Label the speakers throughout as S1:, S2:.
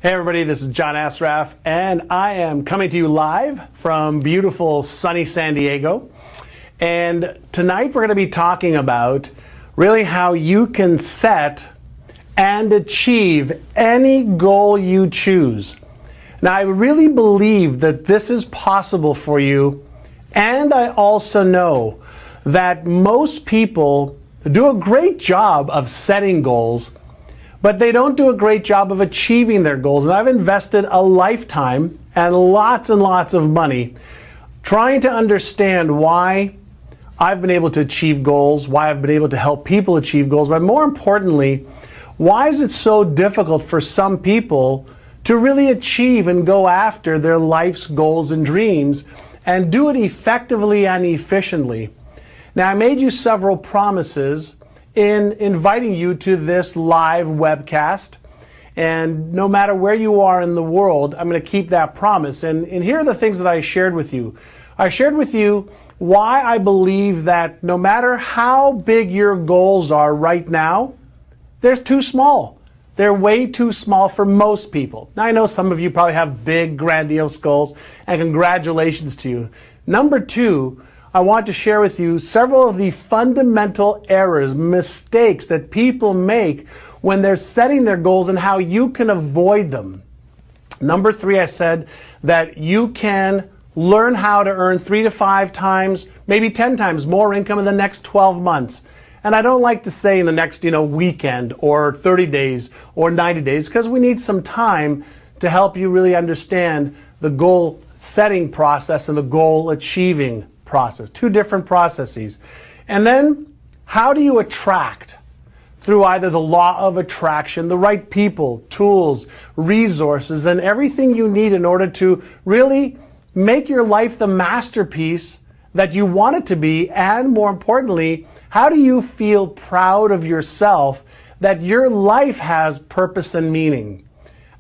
S1: Hey everybody, this is John Assaraf, and I am coming to you live from beautiful sunny San Diego. And tonight we're going to be talking about really how you can set and achieve any goal you choose. Now, I really believe that this is possible for you, and I also know that most people do a great job of setting goals, but they don't do a great job of achieving their goals. And I've invested a lifetime and lots of money trying to understand why I've been able to achieve goals, why I've been able to help people achieve goals, but more importantly, why is it so difficult for some people to really achieve and go after their life's goals and dreams and do it effectively and efficiently? Now, I made you several promises in inviting you to this live webcast, and no matter where you are in the world, I'm going to keep that promise. And here are the things that I shared with you. I shared with you why I believe that no matter how big your goals are right now, they're too small. They're way too small for most people. Now, I know some of you probably have big, grandiose goals, and congratulations to you. Number two, I want to share with you several of the fundamental errors, mistakes that people make when they're setting their goals and how you can avoid them. Number three, I said that you can learn how to earn 3 to 5 times, maybe 10 times more income in the next 12 months. And I don't like to say in the next, weekend or 30 days or 90 days, because we need some time to help you really understand the goal setting process and the goal achieving process. Two different processes. And then, how do you attract? Through either the law of attraction, the right people, tools, resources, and everything you need in order to really make your life the masterpiece that you want it to be, and more importantly, how do you feel proud of yourself that your life has purpose and meaning?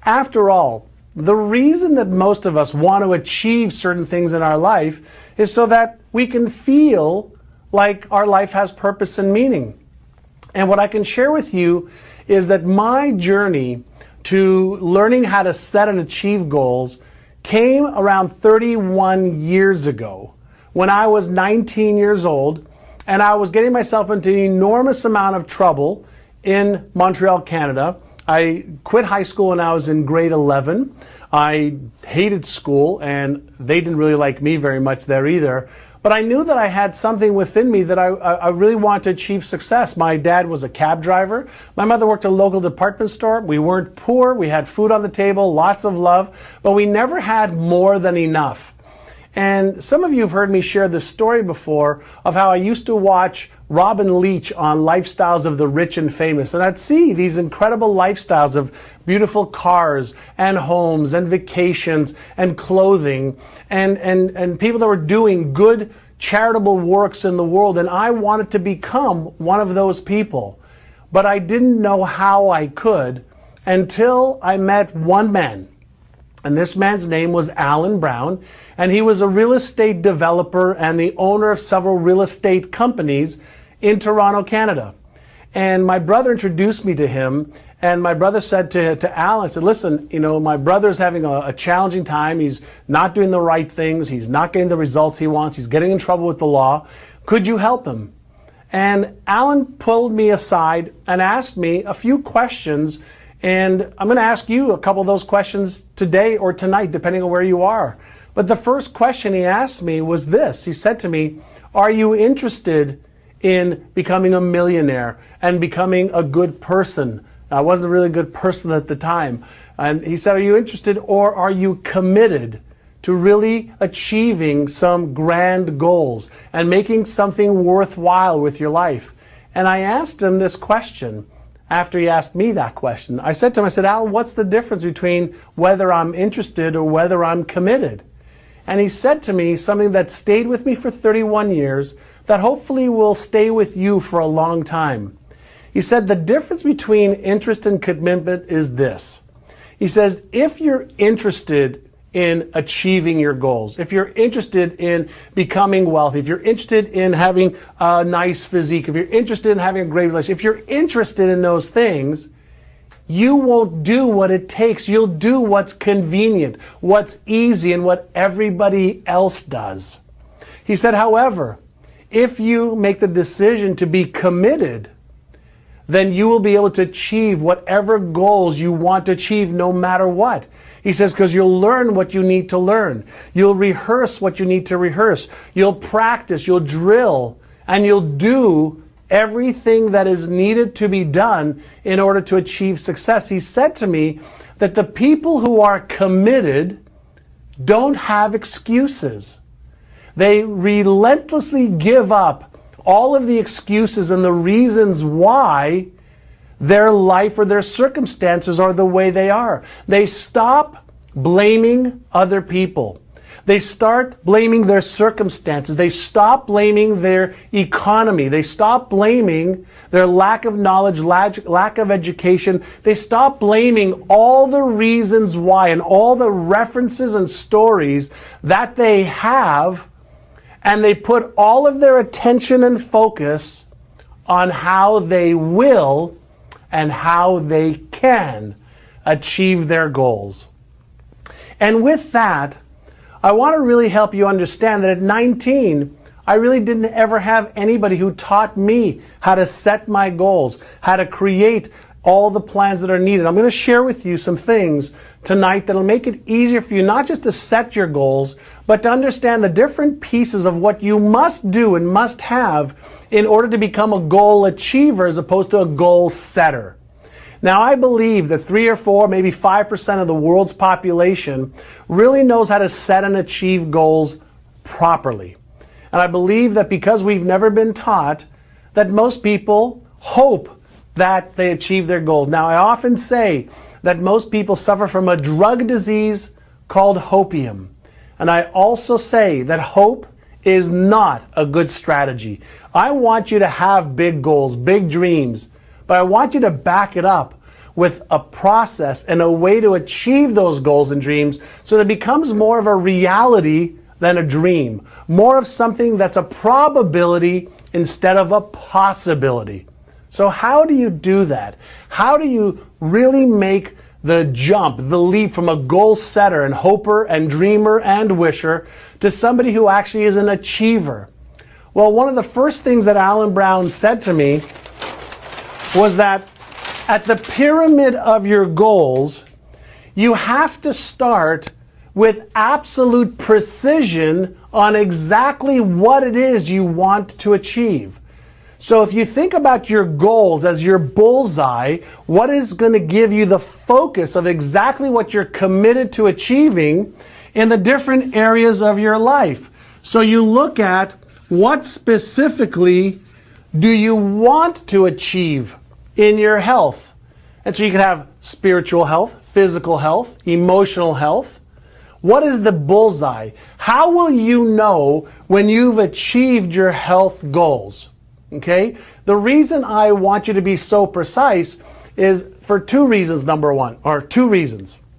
S1: After all, the reason that most of us want to achieve certain things in our life is so that we can feel like our life has purpose and meaning. And what I can share with you is that my journey to learning how to set and achieve goals came around 31 years ago when I was 19 years old, and I was getting myself into an enormous amount of trouble in Montreal, Canada. I quit high school when I was in grade 11. I hated school, and they didn't really like me very much there either. But I knew that I had something within me that I really wanted to achieve success. My dad was a cab driver. My mother worked at a local department store. We weren't poor. We had food on the table, lots of love, but we never had more than enough. And some of you have heard me share this story before of how I used to watch Robin Leach on Lifestyles of the Rich and Famous. And I'd see these incredible lifestyles of beautiful cars and homes and vacations and clothing and people that were doing good charitable works in the world. And I wanted to become one of those people. But I didn't know how I could until I met one man. And this man's name was Alan Brown, and he was a real estate developer and the owner of several real estate companies in Toronto, Canada. And my brother introduced me to him, and my brother said to Alan, I said, listen, my brother's having a challenging time. He's not doing the right things. He's not getting the results he wants. He's getting in trouble with the law. Could you help him? And Alan pulled me aside and asked me a few questions. And I'm going to ask you a couple of those questions today or tonight, depending on where you are. But the first question he asked me was this. He said to me, are you interested in becoming a millionaire and becoming a good person? I wasn't a really good person at the time. And he said, are you interested, or are you committed to really achieving some grand goals and making something worthwhile with your life? And I asked him this question. After he asked me that question, I said to him, Al, what's the difference between whether I'm interested or whether I'm committed? And he said to me something that stayed with me for 31 years, that hopefully will stay with you for a long time. He said, the difference between interest and commitment is this. He says, if you're interested in achieving your goals, if you're interested in becoming wealthy, if you're interested in having a nice physique, if you're interested in having a great relationship, if you're interested in those things, you won't do what it takes. You'll do what's convenient, what's easy, and what everybody else does. He said, however, if you make the decision to be committed, then you will be able to achieve whatever goals you want to achieve no matter what. He says, because you'll learn what you need to learn. You'll rehearse what you need to rehearse. You'll practice, you'll drill, and you'll do everything that is needed to be done in order to achieve success. He said to me that the people who are committed don't have excuses. They relentlessly give up all of the excuses and the reasons why their life or their circumstances are the way they are. They stop blaming other people. They start blaming their circumstances. They stop blaming their economy. They stop blaming their lack of knowledge, lack of education. They stop blaming all the reasons why and all the references and stories that they have, and they put all of their attention and focus on how they will and how they can achieve their goals. And with that, I want to really help you understand that at 19, I really didn't ever have anybody who taught me how to set my goals, how to create all the plans that are needed. I'm going to share with you some things tonight that'll make it easier for you not just to set your goals, but to understand the different pieces of what you must do and must have in order to become a goal achiever as opposed to a goal setter. Now, I believe that 3 or 4, maybe 5% of the world's population really knows how to set and achieve goals properly. And I believe that because we've never been taught, that most people hope that they achieve their goals. Now, I often say that most people suffer from a drug disease called hopium. And I also say that hope is not a good strategy. I want you to have big goals, big dreams, but I want you to back it up with a process and a way to achieve those goals and dreams so that it becomes more of a reality than a dream, more of something that's a probability instead of a possibility. So how do you do that? How do you really make the jump, the leap from a goal setter and hoper and dreamer and wisher to somebody who actually is an achiever? Well, one of the first things that Alan Brown said to me was that at the pyramid of your goals, you have to start with absolute precision on exactly what it is you want to achieve. So if you think about your goals as your bullseye, what is going to give you the focus of exactly what you're committed to achieving in the different areas of your life? So you look at what specifically do you want to achieve in your health? And so you can have spiritual health, physical health, emotional health. What is the bullseye? How will you know when you've achieved your health goals? Okay? The reason I want you to be so precise is for two reasons, number one.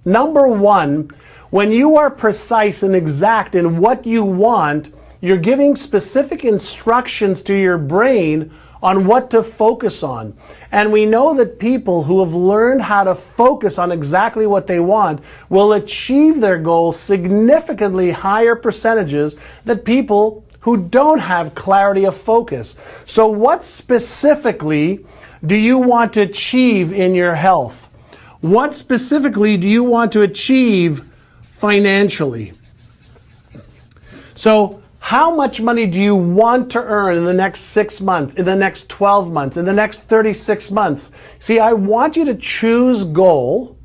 S1: Number one, when you are precise and exact in what you want, you're giving specific instructions to your brain on what to focus on. And we know that people who have learned how to focus on exactly what they want will achieve their goals significantly higher percentages than people who don't have clarity of focus. So what specifically do you want to achieve in your health? What specifically do you want to achieve financially? So how much money do you want to earn in the next 6 months, in the next 12 months, in the next 36 months? See, I want you to choose goal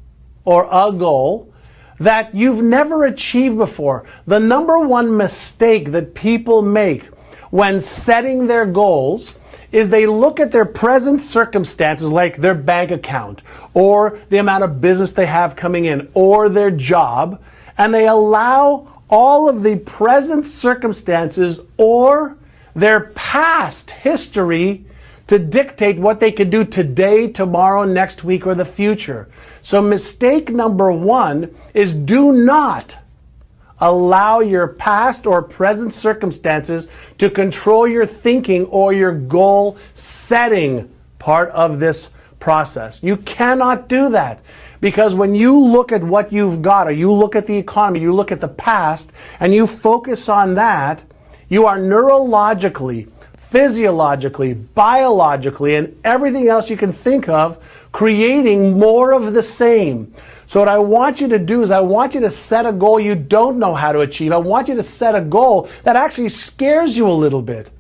S1: or a goal that you've never achieved before. The number one mistake that people make when setting their goals is they look at their present circumstances, like their bank account or the amount of business they have coming in or their job, and they allow all of the present circumstances or their past history to dictate what they could do today, tomorrow, next week, or the future. So mistake number one is do not allow your past or present circumstances to control your thinking or your goal setting part of this process. You cannot do that, because when you look at what you've got, or you look at the economy, you look at the past, and you focus on that, you are neurologically, physiologically, biologically, and everything else you can think of, creating more of the same. So what I want you to do is I want you to set a goal you don't know how to achieve. I want you to set a goal that actually scares you a little bit.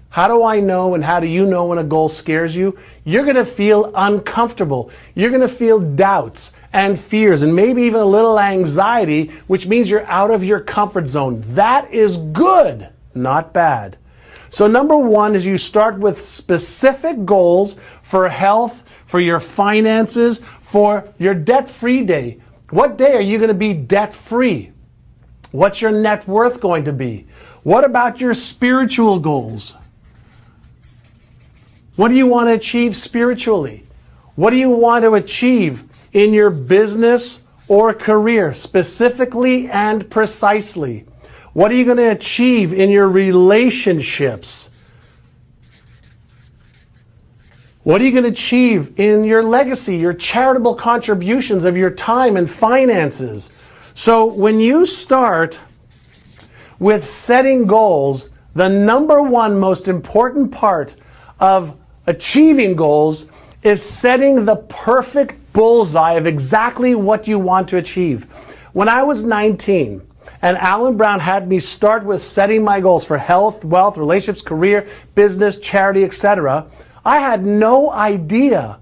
S1: How do I know, and how do you know when a goal scares you? You're going to feel uncomfortable. You're going to feel doubts and fears and maybe even a little anxiety, which means you're out of your comfort zone. That is good, not bad. So number one is you start with specific goals for health, for your finances, for your debt-free day. What day are you going to be debt-free? What's your net worth going to be? What about your spiritual goals? What do you want to achieve spiritually? What do you want to achieve in your business or career, specifically and precisely? What are you going to achieve in your relationships? What are you going to achieve in your legacy, your charitable contributions of your time and finances? So when you start with setting goals, the number one most important part of achieving goals is setting the perfect bullseye of exactly what you want to achieve. When I was 19, and Alan Brown had me start with setting my goals for health, wealth, relationships, career, business, charity, etc., I had no idea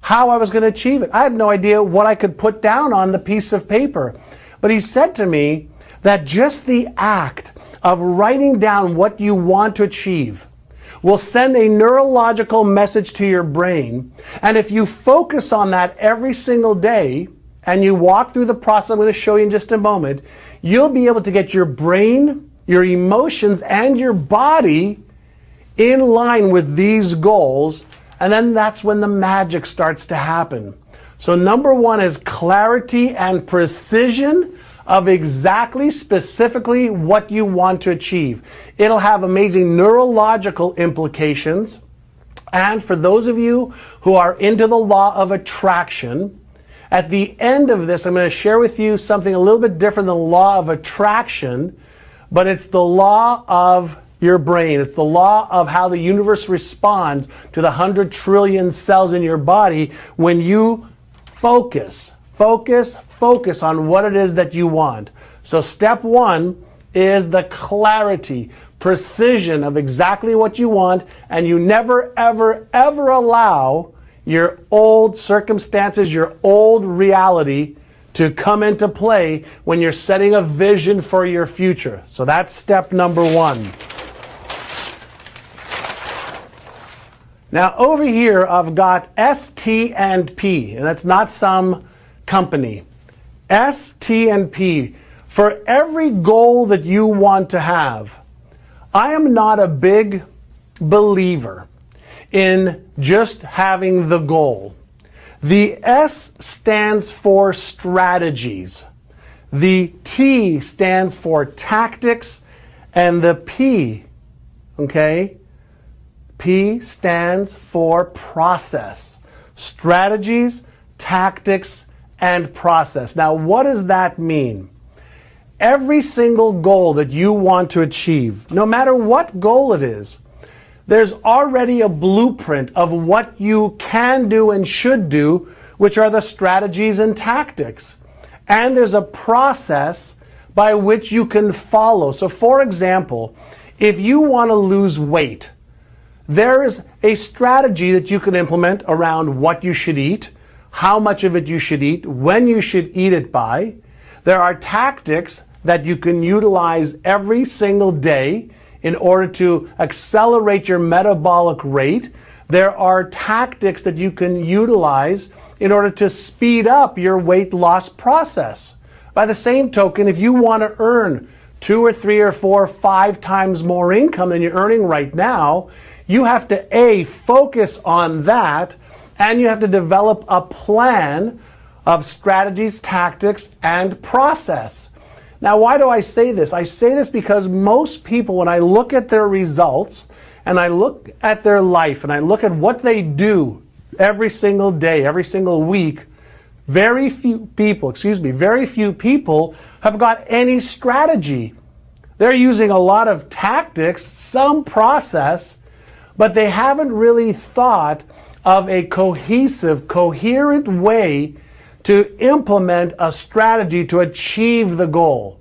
S1: how I was going to achieve it. I had no idea what I could put down on the piece of paper. But he said to me that just the act of writing down what you want to achieve will send a neurological message to your brain. And if you focus on that every single day, and you walk through the process I'm going to show you in just a moment, you'll be able to get your brain, your emotions, and your body in line with these goals. And then that's when the magic starts to happen. So number one is clarity and precision of exactly, specifically what you want to achieve. It'll have amazing neurological implications. And for those of you who are into the law of attraction, at the end of this, I'm going to share with you something a little bit different than the law of attraction, but it's the law of your brain. It's the law of how the universe responds to the 100 trillion cells in your body when you focus on what it is that you want. So step one is the clarity, precision of exactly what you want, and you never, ever, ever allow your old circumstances, your old reality to come into play when you're setting a vision for your future. So that's step number one. Now over here I've got S, T, and P, and that's not some company. S, T, and P. For every goal that you want to have, I am not a big believer in just having the goal. The S stands for strategies. The T stands for tactics, and the P, okay? P stands for process. Strategies, tactics, and process. Now, what does that mean? Every single goal that you want to achieve, no matter what goal it is, there's already a blueprint of what you can do and should do, which are the strategies and tactics. And there's a process by which you can follow. So for example, if you want to lose weight, there is a strategy that you can implement around what you should eat, how much of it you should eat, when you should eat it by. There are tactics that you can utilize every single day in order to accelerate your metabolic rate. There are tactics that you can utilize in order to speed up your weight loss process. By the same token, if you want to earn 2 or 3 or 4 or 5 times more income than you're earning right now, you have to A, focus on that, and you have to develop a plan of strategies, tactics, and process. Now, why do I say this? I say this because most people, when I look at their results, and I look at their life, and I look at what they do every single day, every single week, very few people have got any strategy. They're using a lot of tactics, some process, but they haven't really thought of a cohesive, coherent way to implement a strategy to achieve the goal.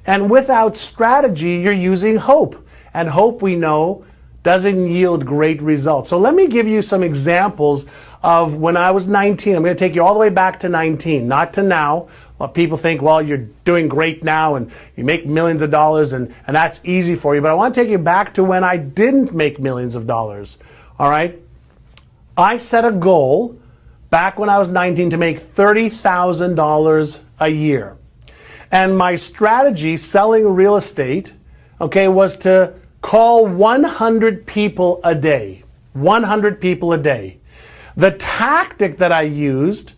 S1: And without strategy, you're using hope. And hope, we know, doesn't yield great results. So let me give you some examples of when I was 19. I'm going to take you all the way back to 19, not to now. Well, people think, well, you're doing great now and you make millions of dollars and that's easy for you. But I want to take you back to when I didn't make millions of dollars. All right? I set a goal back when I was 19 to make $30,000 a year. And my strategy selling real estate, okay, was to call 100 people a day. 100 people a day. The tactic that I used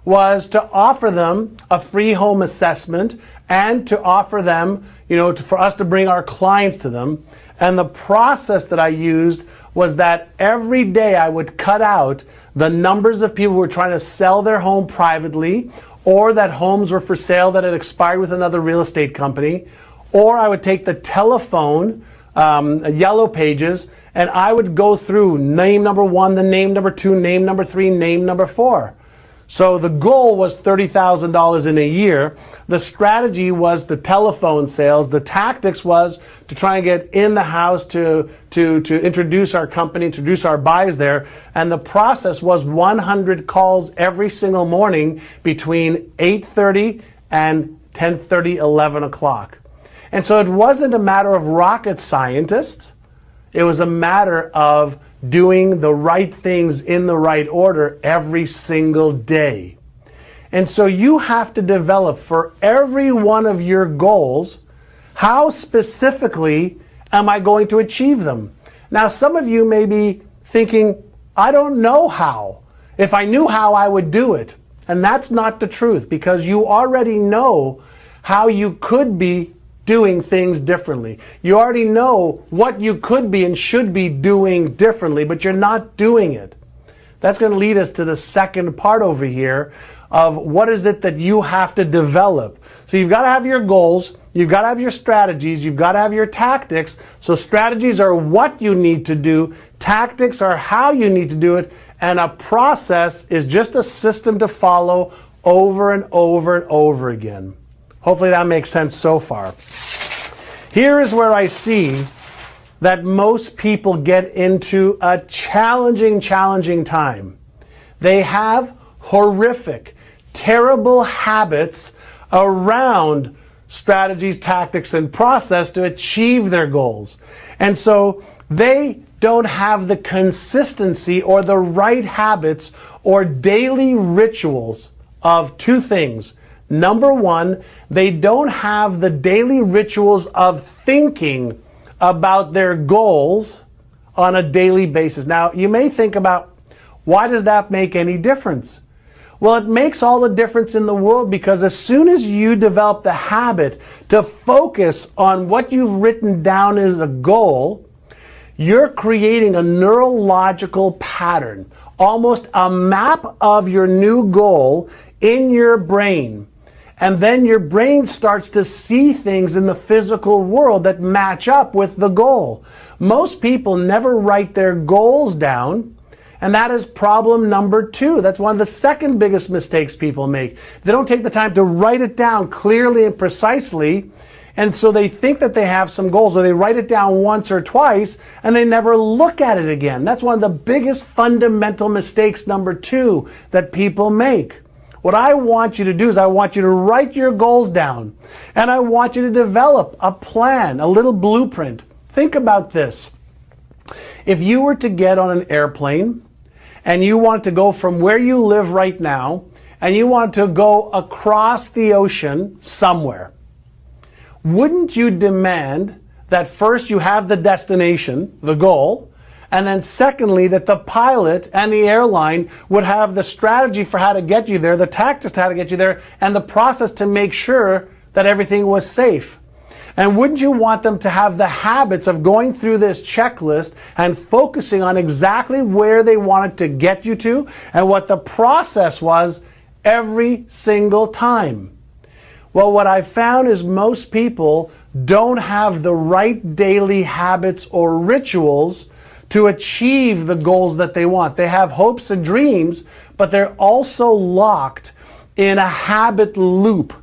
S1: was to offer them a free home assessment and to offer them, for us to bring our clients to them. And the process that I used was that every day I would cut out the numbers of people who were trying to sell their home privately, or that homes were for sale that had expired with another real estate company, or I would take the telephone, yellow pages, and I would go through name number 1, the name number 2, name number 3, name number 4. So the goal was $30,000 in a year. The strategy was the telephone sales. The tactics was to try and get in the house to introduce our company, introduce our buyers there. And the process was 100 calls every single morning between 8:30 and 10:30, 11 o'clock. And so it wasn't a matter of rocket scientists. It was a matter of doing the right things in the right order every single day. And so you have to develop for every one of your goals, how specifically am I going to achieve them? Now, some of you may be thinking, I don't know how. If I knew how, I would do it. And that's not the truth, because you already know how you could be doing things differently. You already know what you could be and should be doing differently, but you're not doing it. That's going to lead us to the second part over here of what is it that you have to develop. So you've got to have your goals, you've got to have your strategies, you've got to have your tactics. So strategies are what you need to do, tactics are how you need to do it, and a process is just a system to follow over and over and over again. Hopefully that makes sense so far. Here is where I see that most people get into a challenging time. They have horrific, terrible habits around strategies, tactics, and process to achieve their goals. And so they don't have the consistency or the right habits or daily rituals of two things. Number one, they don't have the daily rituals of thinking about their goals on a daily basis. Now, you may think about, why does that make any difference? Well, it makes all the difference in the world, because as soon as you develop the habit to focus on what you've written down as a goal, you're creating a neurological pattern, almost a map of your new goal in your brain. And then your brain starts to see things in the physical world that match up with the goal. Most people never write their goals down, and that is problem number 2. That's one of the second biggest mistakes people make. They don't take the time to write it down clearly and precisely, and so they think that they have some goals, or they write it down once or twice, and they never look at it again. That's one of the biggest fundamental mistakes, number 2, that people make. What I want you to do is I want you to write your goals down, and I want you to develop a plan, a little blueprint. Think about this. If you were to get on an airplane and you want to go from where you live right now and you want to go across the ocean somewhere, wouldn't you demand that first you have the destination, the goal, and then secondly, that the pilot and the airline would have the strategy for how to get you there, the tactics to how to get you there, and the process to make sure that everything was safe? And wouldn't you want them to have the habits of going through this checklist and focusing on exactly where they wanted to get you to and what the process was every single time? Well, what I've found is most people don't have the right daily habits or rituals to achieve the goals that they want. They have hopes and dreams, but they're also locked in a habit loop.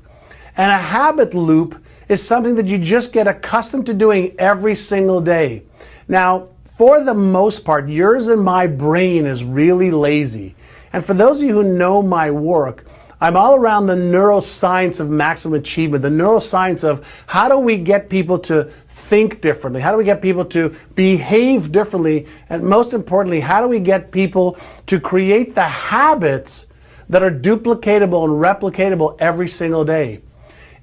S1: And a habit loop is something that you just get accustomed to doing every single day. Now, for the most part, yours and my brain is really lazy. And for those of you who know my work, I'm all around the neuroscience of maximum achievement, the neuroscience of how do we get people to think differently, how do we get people to behave differently, and most importantly, how do we get people to create the habits that are duplicatable and replicatable every single day.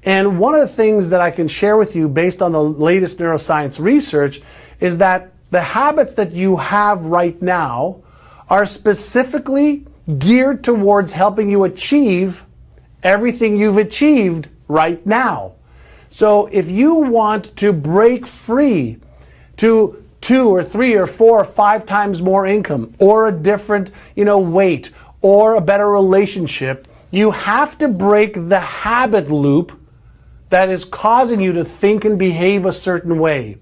S1: And one of the things that I can share with you based on the latest neuroscience research is that the habits that you have right now are specifically geared towards helping you achieve everything you've achieved right now. So if you want to break free to 2 or 3 or 4 or 5 times more income, or a different, weight, or a better relationship, you have to break the habit loop that is causing you to think and behave a certain way.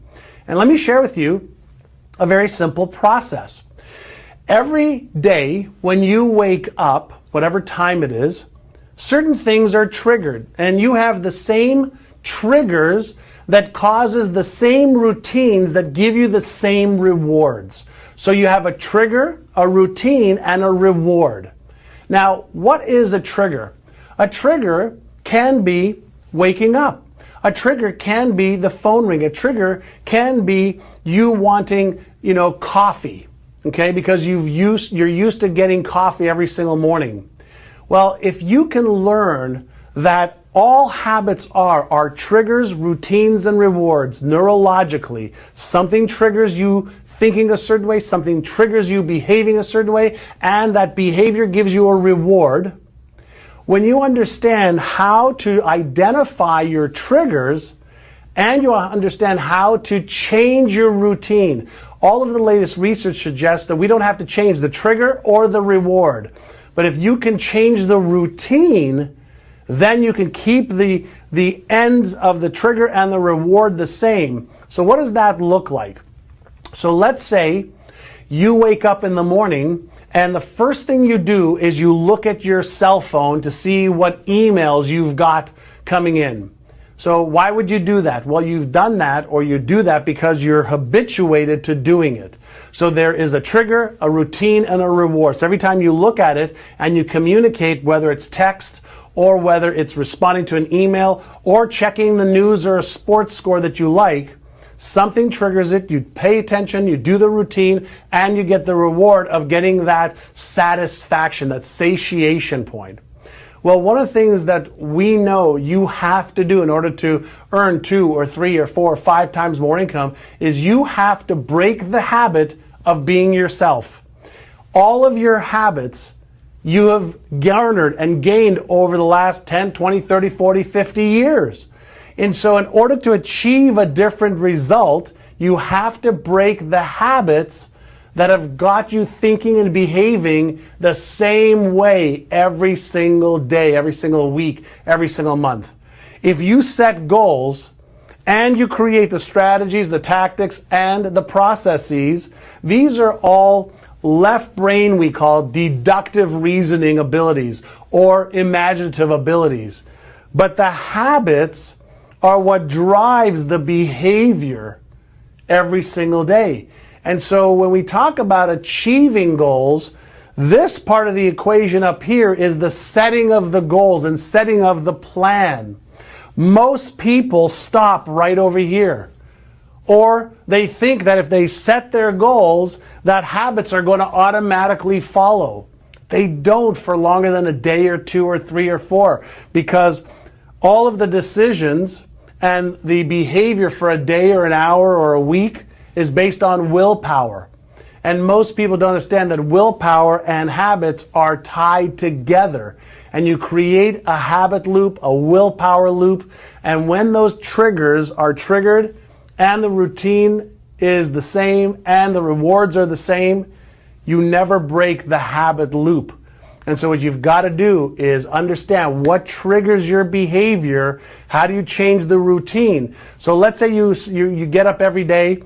S1: And let me share with you a very simple process. Every day when you wake up, whatever time it is, certain things are triggered, and you have the same triggers that causes the same routines that give you the same rewards. So you have a trigger, a routine, and a reward. Now, what is a trigger? A trigger can be waking up. A trigger can be the phone ring. A trigger can be you wanting, coffee. Okay, because you're used to getting coffee every single morning. Well, if you can learn that all habits are triggers, routines, and rewards neurologically, something triggers you thinking a certain way, something triggers you behaving a certain way, and that behavior gives you a reward. When you understand how to identify your triggers, and you understand how to change your routine. All of the latest research suggests that we don't have to change the trigger or the reward. But if you can change the routine, then you can keep the ends of the trigger and the reward the same. So what does that look like? So let's say you wake up in the morning and the first thing you do is you look at your cell phone to see what emails you've got coming in. So why would you do that? Well, you've done that, or you do that because you're habituated to doing it. So there is a trigger, a routine, and a reward. So every time you look at it and you communicate, whether it's text or whether it's responding to an email or checking the news or a sports score that you like, something triggers it, you pay attention, you do the routine, and you get the reward of getting that satisfaction, that satiation point. Well, one of the things that we know you have to do in order to earn 2 or 3 or 4 or 5 times more income is you have to break the habit of being yourself. All of your habits you have garnered and gained over the last 10, 20, 30, 40, 50 years. And so in order to achieve a different result, you have to break the habits that have got you thinking and behaving the same way every single day, every single week, every single month. If you set goals and you create the strategies, the tactics, and the processes, these are all left brain, we call deductive reasoning abilities or imaginative abilities. But the habits are what drives the behavior every single day. And so when we talk about achieving goals, this part of the equation up here is the setting of the goals and setting of the plan. Most people stop right over here. Or they think that if they set their goals, that habits are going to automatically follow. They don't for longer than a day or 2 or 3 or 4, because all of the decisions and the behavior for a day or an hour or a week is based on willpower. And most people don't understand that willpower and habits are tied together. and you create a habit loop, a willpower loop. And when those triggers are triggered and the routine is the same and the rewards are the same, you never break the habit loop. And so what you've got to do is understand what triggers your behavior. How do you change the routine? So let's say you get up every day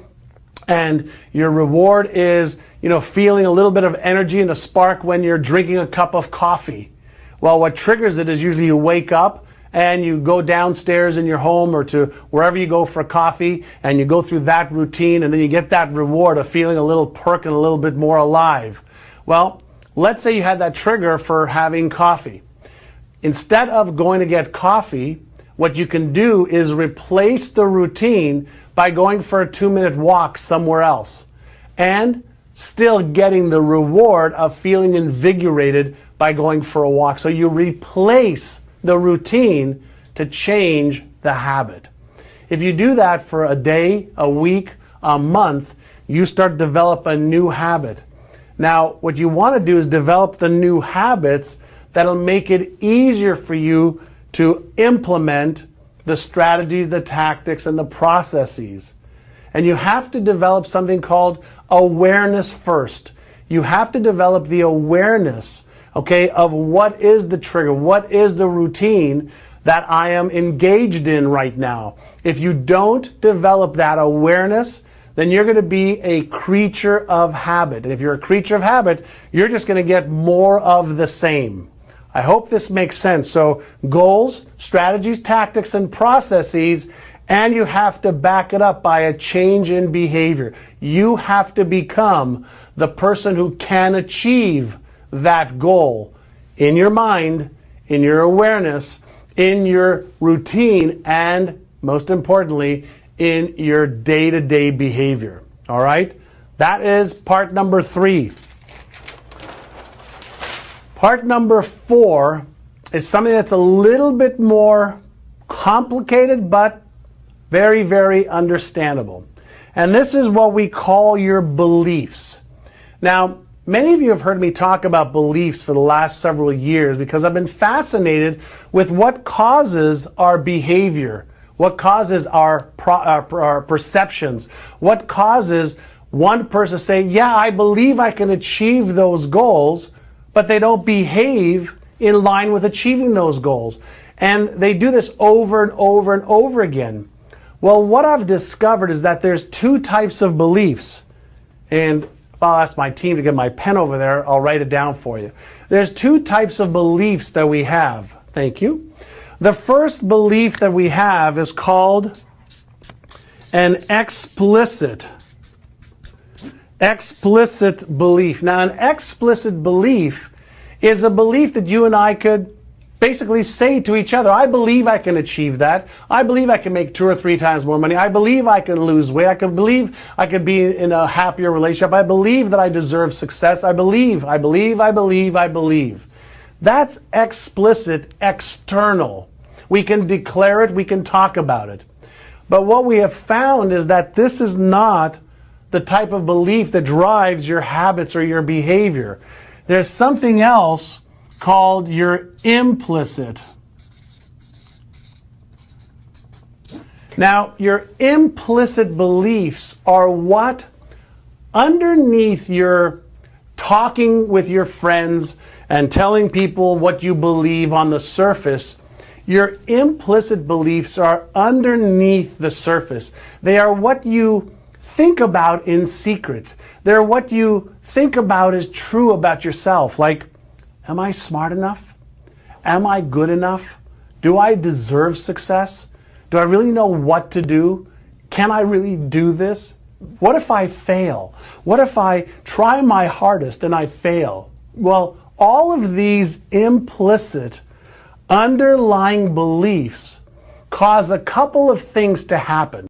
S1: and your reward is, feeling a little bit of energy and a spark when you're drinking a cup of coffee. Well, what triggers it is usually you wake up and you go downstairs in your home or to wherever you go for coffee, and you go through that routine, and then you get that reward of feeling a little perk and a little bit more alive. Well, let's say you had that trigger for having coffee. Instead of going to get coffee, what you can do is replace the routine by going for a 2-minute walk somewhere else and still getting the reward of feeling invigorated by going for a walk. So you replace the routine to change the habit. If you do that for a day, a week, a month, you start to develop a new habit. Now, what you want to do is develop the new habits that'll make it easier for you to implement the strategies, the tactics, and the processes. And you have to develop something called awareness first. You have to develop the awareness, of what is the trigger, what is the routine that I am engaged in right now. If you don't develop that awareness, then you're going to be a creature of habit. And if you're a creature of habit, you're just going to get more of the same. I hope this makes sense. So goals, strategies, tactics, and processes, and you have to back it up by a change in behavior. You have to become the person who can achieve that goal in your mind, in your awareness, in your routine, and most importantly, in your day-to-day behavior. All right? That is part number 3. Part number 4 is something that's a little bit more complicated, but very, very understandable. And this is what we call your beliefs. Now, many of you have heard me talk about beliefs for the last several years because I've been fascinated with what causes our behavior, what causes our perceptions, what causes one person to say, yeah, I believe I can achieve those goals, but they don't behave in line with achieving those goals. And they do this over and over and over again. Well, what I've discovered is that there's 2 types of beliefs. And if I'll ask my team to get my pen over there, I'll write it down for you. There's 2 types of beliefs that we have. Thank you. The first belief that we have is called an explicit belief. Now, an explicit belief is a belief that you and I could basically say to each other, I believe I can achieve that. I believe I can make 2 or 3 times more money. I believe I can lose weight. I can believe I could be in a happier relationship. I believe that I deserve success. I believe. That's explicit, external. We can declare it, we can talk about it. But what we have found is that this is not the type of belief that drives your habits or your behavior. There's something else called your implicit. Now, your implicit beliefs are what underneath your talking with your friends and telling people what you believe on the surface, your implicit beliefs are underneath the surface. They are what you think about in secret. They're what you think about as true about yourself. Like, am I smart enough? Am I good enough? Do I deserve success? Do I really know what to do? Can I really do this? What if I fail? What if I try my hardest and I fail? Well, all of these implicit underlying beliefs cause a couple of things to happen.